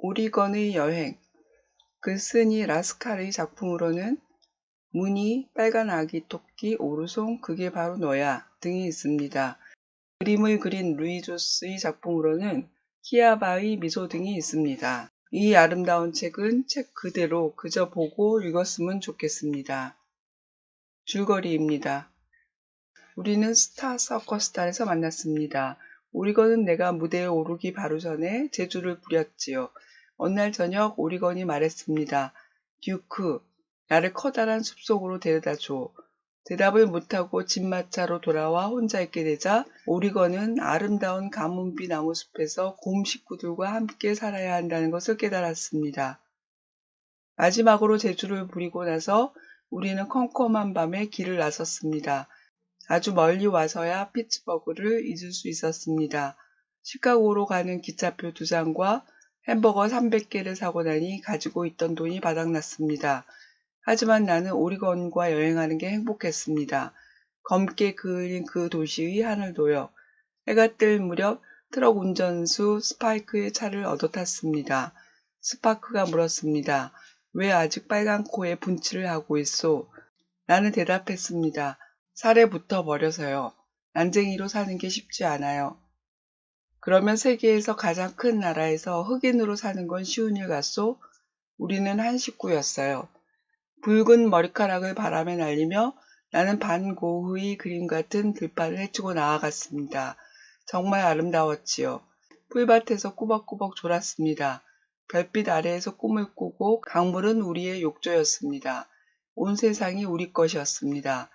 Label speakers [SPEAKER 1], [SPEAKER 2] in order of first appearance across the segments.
[SPEAKER 1] 오리건의 여행. 글쓴이 라스칼의 작품으로는 무늬, 빨간 아기 토끼, 오르송, 그게 바로 너야 등이 있습니다. 그림을 그린 루이 조스의 작품으로는 키아바의 미소 등이 있습니다. 이 아름다운 책은 책 그대로 그저 보고 읽었으면 좋겠습니다. 줄거리입니다. 우리는 스타 서커스단에서 만났습니다. 오리건은 내가 무대에 오르기 바로 전에 재주를 부렸지요. 어느 날 저녁 오리건이 말했습니다. 듀크, 나를 커다란 숲속으로 데려다 줘. 대답을 못하고 집마차로 돌아와 혼자 있게 되자 오리건은 아름다운 가문비 나무숲에서 곰 식구들과 함께 살아야 한다는 것을 깨달았습니다. 마지막으로 재주를 부리고 나서 우리는 컴컴한 밤에 길을 나섰습니다. 아주 멀리 와서야 피츠버그를 잊을 수 있었습니다. 시카고로 가는 기차표 2장과 햄버거 300개를 사고 나니 가지고 있던 돈이 바닥났습니다. 하지만 나는 오리건과 여행하는 게 행복했습니다. 검게 그을린 그 도시의 하늘도요. 해가 뜰 무렵 트럭 운전수 스파이크의 차를 얻어 탔습니다. 스파크가 물었습니다. 왜 아직 빨간 코에 분칠을 하고 있소? 나는 대답했습니다. 살에 붙어 버려서요. 난쟁이로 사는 게 쉽지 않아요. 그러면 세계에서 가장 큰 나라에서 흑인으로 사는 건 쉬운 일 같소? 우리는 한 식구였어요. 붉은 머리카락을 바람에 날리며 나는 반 고흐의 그림 같은 들판을 헤치고 나아갔습니다. 정말 아름다웠지요. 풀밭에서 꾸벅꾸벅 졸았습니다. 별빛 아래에서 꿈을 꾸고 강물은 우리의 욕조였습니다. 온 세상이 우리 것이었습니다.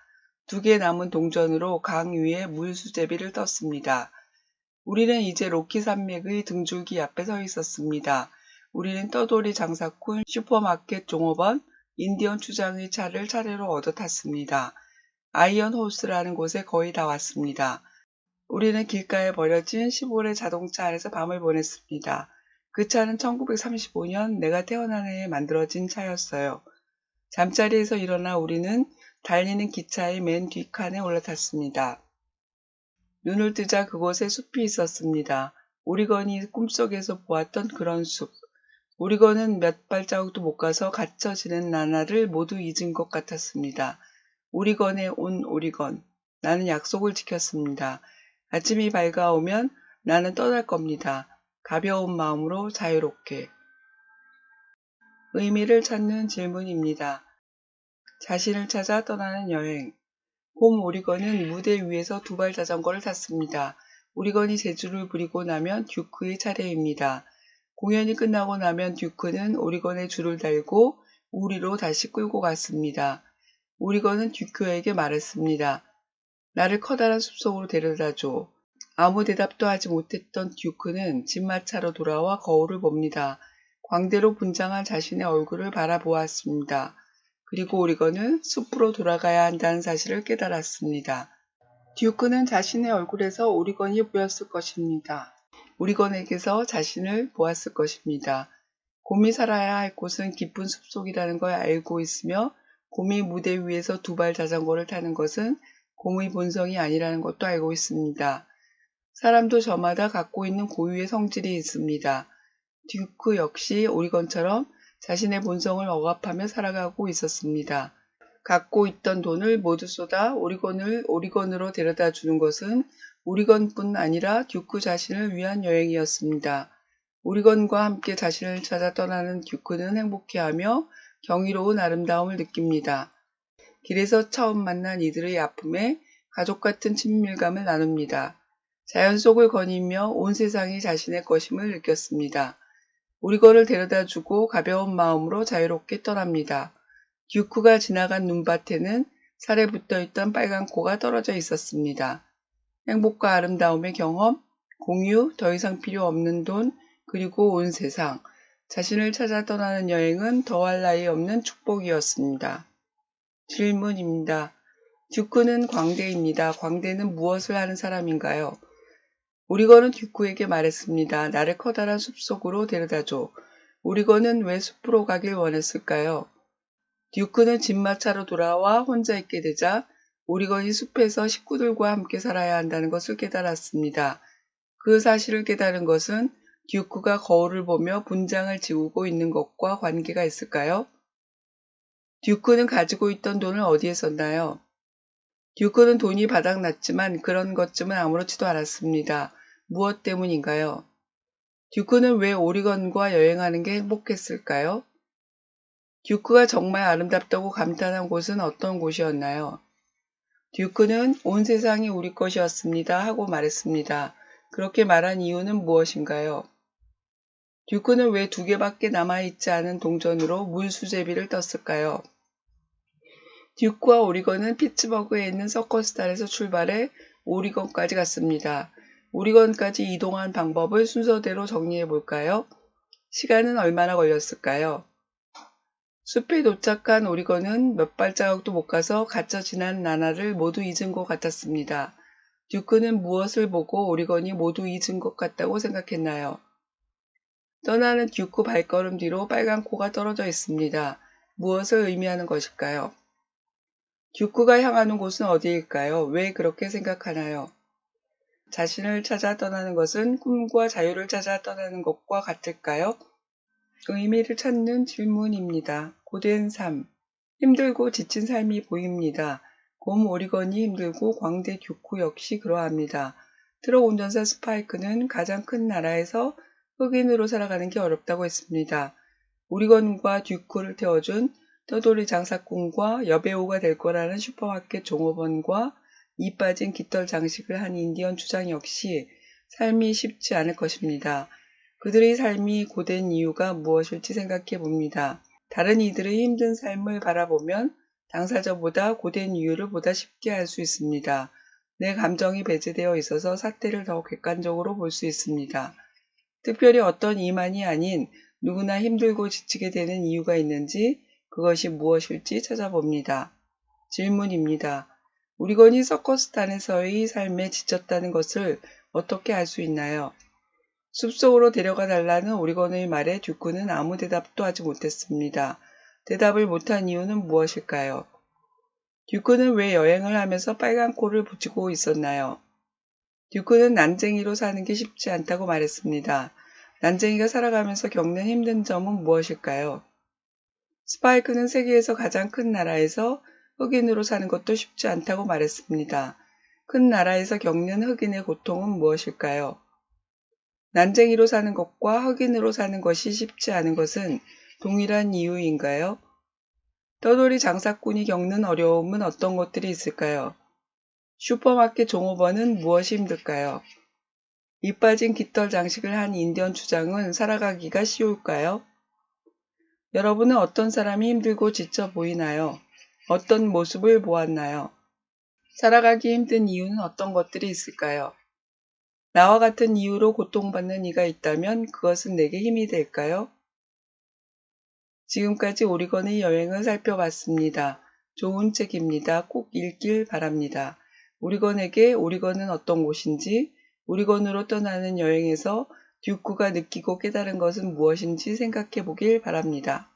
[SPEAKER 1] 2개 남은 동전으로 강 위에 물수제비를 떴습니다. 우리는 이제 로키 산맥의 등줄기 앞에 서 있었습니다. 우리는 떠돌이 장사꾼, 슈퍼마켓 종업원, 인디언 추장의 차를 차례로 얻어 탔습니다. 아이언 호스라는 곳에 거의 다 왔습니다. 우리는 길가에 버려진 시골의 자동차 안에서 밤을 보냈습니다. 그 차는 1935년 내가 태어난 해에 만들어진 차였어요. 잠자리에서 일어나 우리는 달리는 기차의 맨 뒷칸에 올라탔습니다. 눈을 뜨자 그곳에 숲이 있었습니다. 오리건이 꿈속에서 보았던 그런 숲. 오리건은 몇 발자국도 못 가서 갇혀 지낸 나날을 모두 잊은 것 같았습니다. 오리건에 온 오리건. 나는 약속을 지켰습니다. 아침이 밝아오면 나는 떠날 겁니다. 가벼운 마음으로 자유롭게. 의미를 찾는 질문입니다. 자신을 찾아 떠나는 여행. 봄 오리건은 무대 위에서 2발 자전거를 탔습니다. 오리건이 재주를 부리고 나면 듀크의 차례입니다. 공연이 끝나고 나면 듀크는 오리건에 줄을 달고 우리로 다시 끌고 갔습니다. 오리건은 듀크에게 말했습니다. 나를 커다란 숲속으로 데려다줘. 아무 대답도 하지 못했던 듀크는 집마차로 돌아와 거울을 봅니다. 광대로 분장한 자신의 얼굴을 바라보았습니다. 그리고 오리건은 숲으로 돌아가야 한다는 사실을 깨달았습니다. 듀크는 자신의 얼굴에서 오리건이 보였을 것입니다. 오리건에게서 자신을 보았을 것입니다. 곰이 살아야 할 곳은 깊은 숲속이라는 걸 알고 있으며 곰이 무대 위에서 2발 자전거를 타는 것은 곰의 본성이 아니라는 것도 알고 있습니다. 사람도 저마다 갖고 있는 고유의 성질이 있습니다. 듀크 역시 오리건처럼 자신의 본성을 억압하며 살아가고 있었습니다. 갖고 있던 돈을 모두 쏟아 오리건으로 데려다 주는 것은 오리건뿐 아니라 듀크 자신을 위한 여행이었습니다. 오리건과 함께 자신을 찾아 떠나는 듀크는 행복해하며 경이로운 아름다움을 느낍니다. 길에서 처음 만난 이들의 아픔에 가족 같은 친밀감을 나눕니다. 자연 속을 거니며 온 세상이 자신의 것임을 느꼈습니다. 오리건을 데려다 주고 가벼운 마음으로 자유롭게 떠납니다. 듀크가 지나간 눈밭에는 살에 붙어있던 빨간 코가 떨어져 있었습니다. 행복과 아름다움의 경험, 공유, 더 이상 필요 없는 돈, 그리고 온 세상. 자신을 찾아 떠나는 여행은 더할 나위 없는 축복이었습니다. 질문입니다. 듀크는 광대입니다. 광대는 무엇을 하는 사람인가요? 오리건은 듀크에게 말했습니다. 나를 커다란 숲속으로 데려다줘. 오리건은 왜 숲으로 가길 원했을까요? 듀크는 집마차로 돌아와 혼자 있게 되자 오리건이 숲에서 식구들과 함께 살아야 한다는 것을 깨달았습니다. 그 사실을 깨달은 것은 듀크가 거울을 보며 분장을 지우고 있는 것과 관계가 있을까요? 듀크는 가지고 있던 돈을 어디에 썼나요? 듀크는 돈이 바닥났지만 그런 것쯤은 아무렇지도 않았습니다. 무엇 때문인가요? 듀크는 왜 오리건과 여행하는 게 행복했을까요? 듀크가 정말 아름답다고 감탄한 곳은 어떤 곳이었나요? 듀크는 온 세상이 우리 것이었습니다 하고 말했습니다. 그렇게 말한 이유는 무엇인가요? 듀크는 왜 2개밖에 남아있지 않은 동전으로 물수제비를 떴을까요? 듀크와 오리건은 피츠버그에 있는 서커스단에서 출발해 오리건까지 갔습니다. 오리건까지 이동한 방법을 순서대로 정리해 볼까요? 시간은 얼마나 걸렸을까요? 숲에 도착한 오리건은 몇 발자국도 못 가서 갇혀 지난 나날을 모두 잊은 것 같았습니다. 듀크는 무엇을 보고 오리건이 모두 잊은 것 같다고 생각했나요? 떠나는 듀크 발걸음 뒤로 빨간 코가 떨어져 있습니다. 무엇을 의미하는 것일까요? 듀크가 향하는 곳은 어디일까요? 왜 그렇게 생각하나요? 자신을 찾아 떠나는 것은 꿈과 자유를 찾아 떠나는 것과 같을까요? 의미를 찾는 질문입니다. 고된 삶. 힘들고 지친 삶이 보입니다. 곰 오리건이 힘들고 광대 듀크 역시 그러합니다. 트럭 운전사 스파이크는 가장 큰 나라에서 흑인으로 살아가는 게 어렵다고 했습니다. 오리건과 듀크를 태워준 떠돌이 장사꾼과 여배우가 될 거라는 슈퍼마켓 종업원과 이 빠진 깃털 장식을 한 인디언 주장 역시 삶이 쉽지 않을 것입니다. 그들의 삶이 고된 이유가 무엇일지 생각해 봅니다. 다른 이들의 힘든 삶을 바라보면 당사자보다 고된 이유를 보다 쉽게 알 수 있습니다. 내 감정이 배제되어 있어서 사태를 더 객관적으로 볼 수 있습니다. 특별히 어떤 이만이 아닌 누구나 힘들고 지치게 되는 이유가 있는지 그것이 무엇일지 찾아봅니다. 질문입니다. 오리건이 서커스단에서의 삶에 지쳤다는 것을 어떻게 알 수 있나요? 숲속으로 데려가 달라는 오리건의 말에 듀크는 아무 대답도 하지 못했습니다. 대답을 못한 이유는 무엇일까요? 듀크는 왜 여행을 하면서 빨간 코를 붙이고 있었나요? 듀크는 난쟁이로 사는 게 쉽지 않다고 말했습니다. 난쟁이가 살아가면서 겪는 힘든 점은 무엇일까요? 스파이크는 세계에서 가장 큰 나라에서 흑인으로 사는 것도 쉽지 않다고 말했습니다. 큰 나라에서 겪는 흑인의 고통은 무엇일까요? 난쟁이로 사는 것과 흑인으로 사는 것이 쉽지 않은 것은 동일한 이유인가요? 떠돌이 장사꾼이 겪는 어려움은 어떤 것들이 있을까요? 슈퍼마켓 종업원은 무엇이 힘들까요? 이 빠진 깃털 장식을 한 인디언 주장은 살아가기가 쉬울까요? 여러분은 어떤 사람이 힘들고 지쳐 보이나요? 어떤 모습을 보았나요? 살아가기 힘든 이유는 어떤 것들이 있을까요? 나와 같은 이유로 고통받는 이가 있다면 그것은 내게 힘이 될까요? 지금까지 오리건의 여행을 살펴봤습니다. 좋은 책입니다. 꼭 읽길 바랍니다. 오리건에게 오리건은 어떤 곳인지, 오리건으로 떠나는 여행에서 듀크가 느끼고 깨달은 것은 무엇인지 생각해 보길 바랍니다.